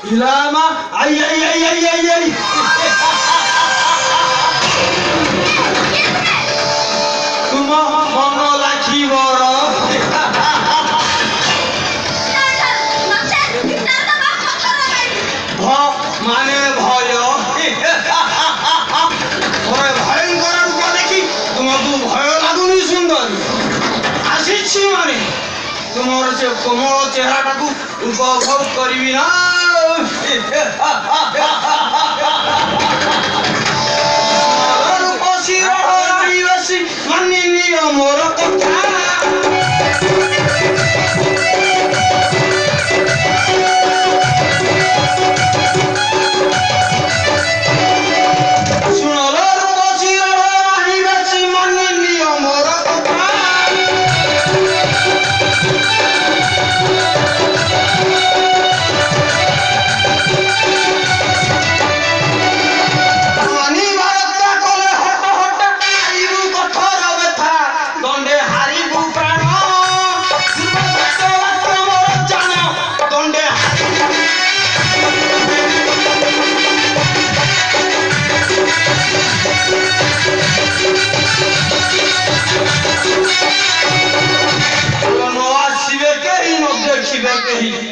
Ilama, ay, ay, ay, ay, ay, ay. Kuma mono lachi boro. মানে ভয় ভয় ভয়ঙ্কর রূপ দেখি তোমাকে ভয় লাগুনি সুন্দর আসিছি মানে তোমার সে কোমল চেহারাটাকে উপভোগ করিবি না মানি নিয় মোর কথা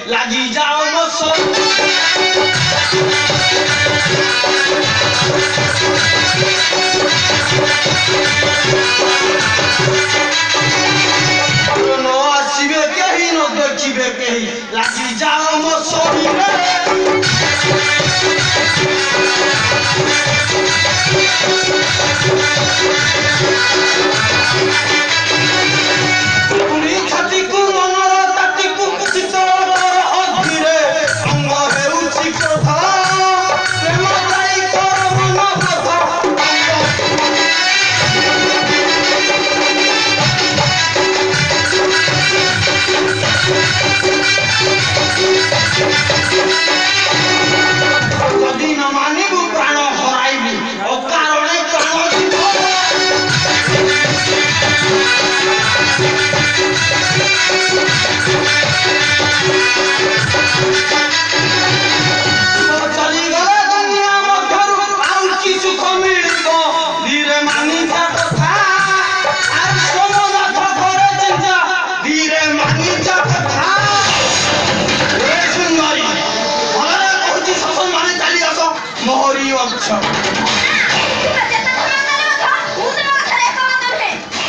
lagi jauh masuk no asibe kehi no dekibe kehi lagi jauh masuk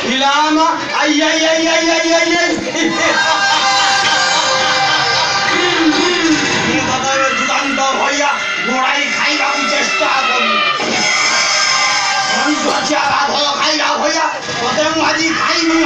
Ilama, ay, ay, ay, ay, ay, ay, ay. গোড়াই খাইବାକୁ চেষ্টা করি সঞ্চয় রাধ খাইলা হইয়া তোতে ମୁଁ ଆଜି ଖାଇବି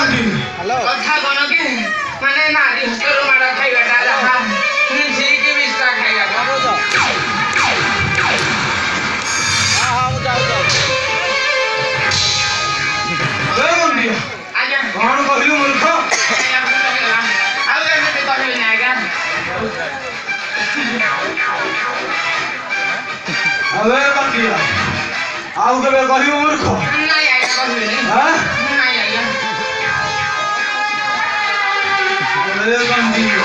बाकी କଥା କଣ କି ମାନେ ନାରୀ ହସ୍ତରୁ ମାଡ଼ ଖାଇବାଟା ଯାହା ଠିକ ବିଷ୍ଟା ଖାଇବାଟା ଆଜ୍ଞା କଣ କହିଲୁ ମୂର୍ଖ ଆଉ ଏମିତି କହିବିନି ଆଜ୍ଞା अबे बकिया आउ केबे कहलियो मूर्ख ନାଇଁ ଆଜ୍ଞା କହିବିନି हां ନାଇଁ ଆଜ୍ଞା अबे बकिया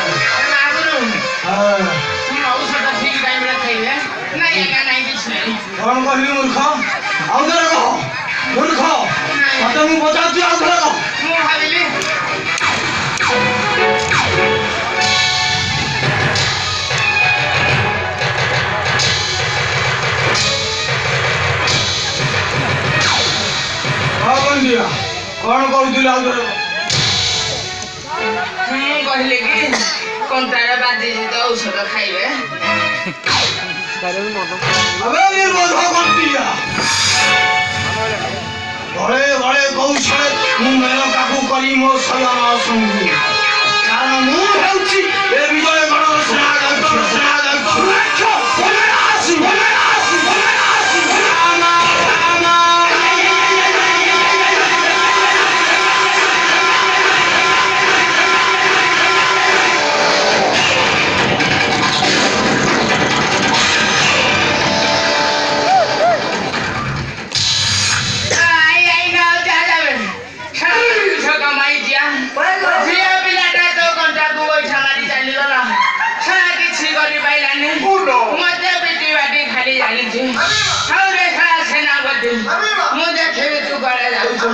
ଆଗରୁ हां ଔଷଧ ଠିକ ଟାଇମରେ ଖାଇବେ ନାଇଁ ଆଜ୍ଞା ନାଇଁ କିଛି ନାହିଁ कौन कहली मूर्ख आउ रे कह मूर्ख मते मु बचाउती आउ रे कह ମୁଁ ଭାବିଲି दिया कौन कहूथिल आउ रे ମୁଁ କହିଲି କି କଣ୍ଟାରେ ବାଜିଛି ତ ଔଷଧ ଖାଇବେ अबे निर्बोध करतिया बड़े बड़े कौशल मु मेल काकू करी मो सलाम आसंगु कारण मु हेउची ए विजय गण सेना सुरक्षा बलरासी रामा रामा ମୁଁ ଦେଖିବି ତୁ କୁଆଡେ ଯାଉଛୁ